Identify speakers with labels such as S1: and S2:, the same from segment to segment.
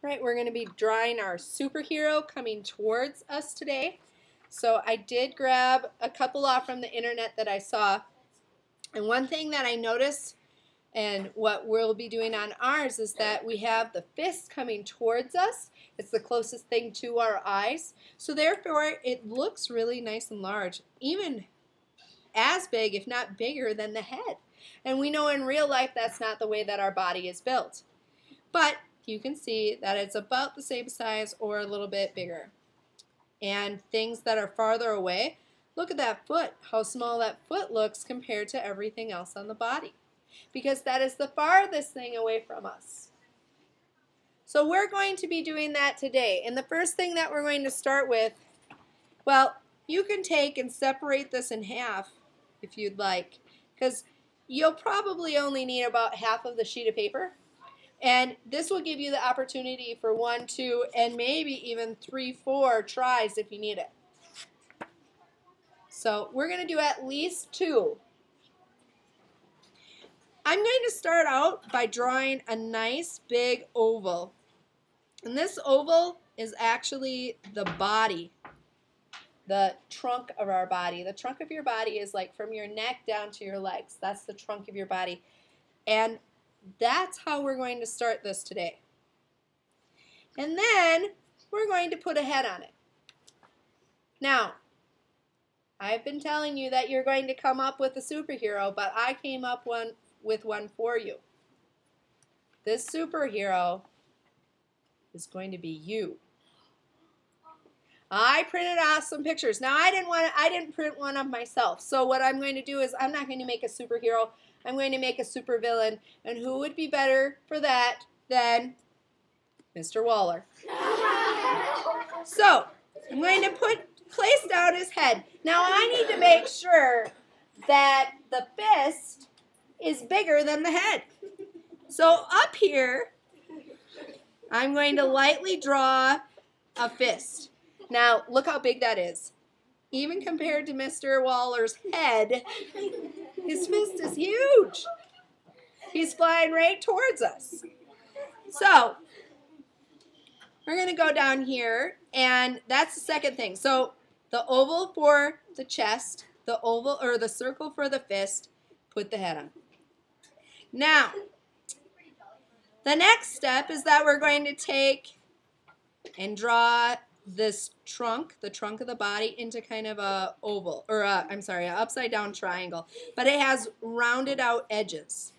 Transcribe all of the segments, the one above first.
S1: Right, we're going to be drawing our superhero coming towards us today. So I did grab a couple off from the internet that I saw. And one thing that I noticed and what we'll be doing on ours is that we have the fist coming towards us. It's the closest thing to our eyes. So therefore it looks really nice and large, even as big, if not bigger, than the head. And we know in real life that's not the way that our body is built. But you can see that it's about the same size or a little bit bigger. And things that are farther away, look at that foot, how small that foot looks compared to everything else on the body. Because that is the farthest thing away from us. So we're going to be doing that today. And the first thing that we're going to start with, well, you can take and separate this in half if you'd like, because you'll probably only need about half of the sheet of paper. And this will give you the opportunity for 1, 2, and maybe even 3, 4 tries if you need it. So we're going to do at least 2. I'm going to start out by drawing a nice big oval. And this oval is actually the body, the trunk of our body. The trunk of your body is like from your neck down to your legs. That's the trunk of your body. And that's how we're going to start this today. And then we're going to put a head on it. Now, I've been telling you that you're going to come up with a superhero, but I came up with one for you. This superhero is going to be you. I printed out some pictures. Now, I didn't print one of myself. So what I'm going to do is I'm not going to make a superhero. I'm going to make a supervillain. And who would be better for that than Mr. Waller? So I'm going to place down his head. Now I need to make sure that the fist is bigger than the head. So up here, I'm going to lightly draw a fist. Now look how big that is. Even compared to Mr. Waller's head, his fist is huge. He's flying right towards us. So we're going to go down here, and that's the second thing. So the oval for the chest, the oval or the circle for the fist, put the head on. Now, the next step is that we're going to take and draw this trunk, the trunk of the body, into kind of a oval, or an upside down triangle, but it has rounded out edges.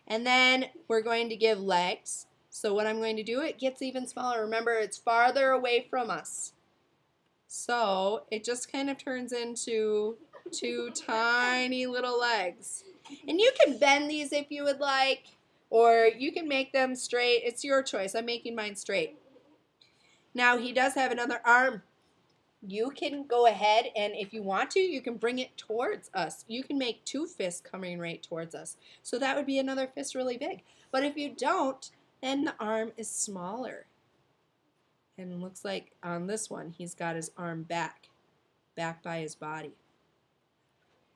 S1: And then we're going to give legs. So what I'm going to do, it gets even smaller. Remember, it's farther away from us. So it just kind of turns into 2 tiny little legs. And you can bend these if you would like, or you can make them straight. It's your choice. I'm making mine straight. Now he does have another arm. You can go ahead and if you want to, you can bring it towards us. You can make 2 fists coming right towards us. So that would be another fist really big. But if you don't, then the arm is smaller. And it looks like on this one, he's got his arm back by his body.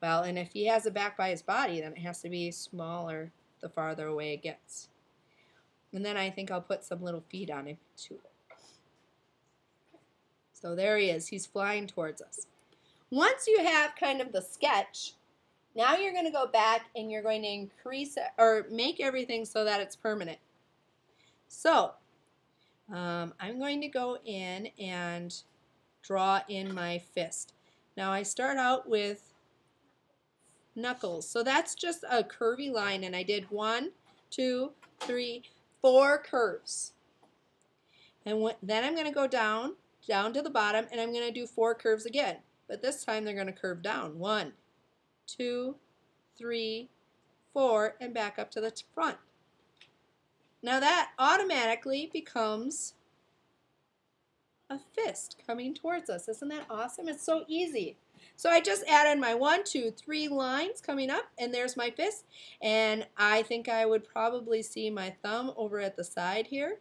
S1: Well, and if he has it back by his body, then it has to be smaller the farther away it gets. And then I think I'll put some little feet on him too. So there he is. He's flying towards us. Once you have kind of the sketch, now you're going to go back and you're going to increase or make everything so that it's permanent. So I'm going to go in and draw in my fist. Now I start out with knuckles. So that's just a curvy line, and I did 1, 2, 3, 4 curves. And then I'm going to go down to the bottom, and I'm going to do 4 curves again. But this time they're going to curve down. 1, 2, 3, 4, and back up to the front. Now that automatically becomes a fist coming towards us. Isn't that awesome? It's so easy. So I just added my 1, 2, 3 lines coming up, and there's my fist. And I think I would probably see my thumb over at the side here.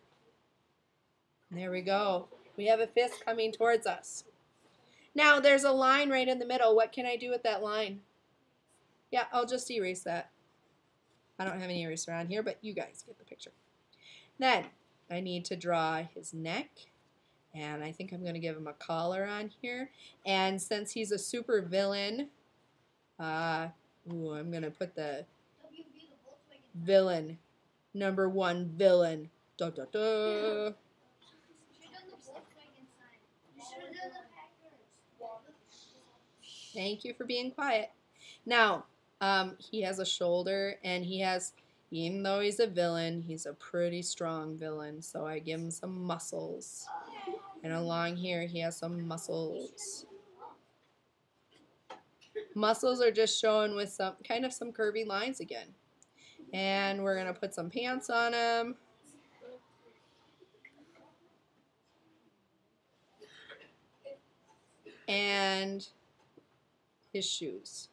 S1: There we go. We have a fist coming towards us. Now there's a line right in the middle. What can I do with that line? Yeah, I'll just erase that. I don't have any eraser on here, but you guys get the picture. Then I need to draw his neck. And I think I'm going to give him a collar on here. And since he's a super villain, I'm going to put the villain, #1 villain. Da, da, da. Thank you for being quiet. Now, he has a shoulder, and he has, even though he's a villain, he's a pretty strong villain. So I give him some muscles. And along here, he has some muscles. Muscles are just shown with some kind of some curvy lines again. And we're going to put some pants on him. And his shoes.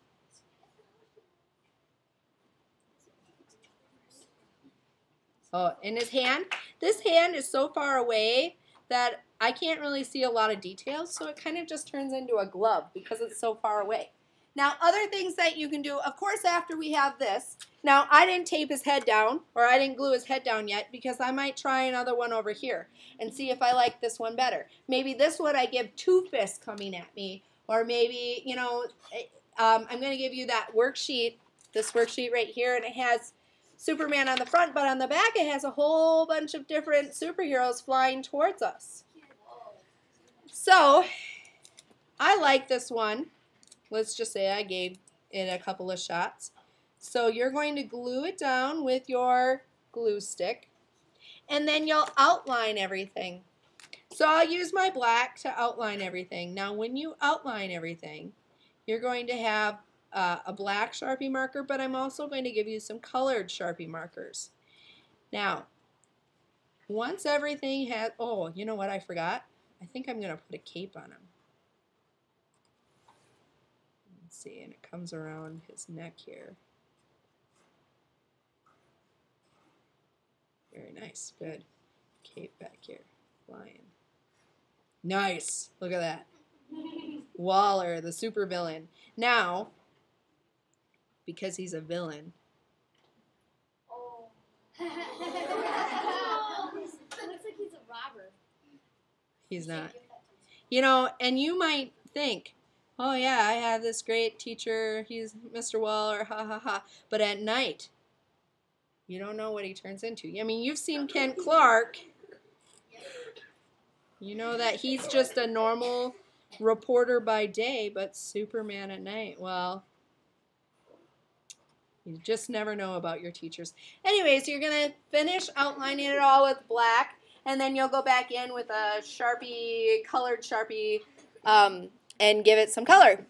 S1: Oh, and his hand. This hand is so far away that I can't really see a lot of details, so it kind of just turns into a glove because it's so far away. Now, other things that you can do, of course, after we have this. Now, I didn't tape his head down, or I didn't glue his head down yet, because I might try another one over here and see if I like this one better. Maybe this one I give 2 fists coming at me, or maybe, you know, I'm going to give you that worksheet, this worksheet right here, and it has Superman on the front, but on the back it has a whole bunch of different superheroes flying towards us. So, I like this one. Let's just say I gave it a couple of shots. So you're going to glue it down with your glue stick, and then you'll outline everything. So I'll use my black to outline everything. Now when you outline everything, you're going to have a black Sharpie marker, but I'm also going to give you some colored Sharpie markers. Now, once everything has, oh, you know what I forgot? I think I'm going to put a cape on him. Let's see, and it comes around his neck here. Very nice, good. Cape back here, flying. Nice, look at that. Waller, the supervillain. Now, because he's a villain.
S2: Oh. Looks like he's a robber.
S1: He's not. You know, and you might think, oh yeah, I have this great teacher, he's Mr. Waller, ha ha ha. But at night, you don't know what he turns into. I mean, you've seen Kent Clark. You know that he's just a normal reporter by day, but Superman at night. Well, you just never know about your teachers. Anyways, you're going to finish outlining it all with black, and then you'll go back in with a Sharpie, colored Sharpie, and give it some color.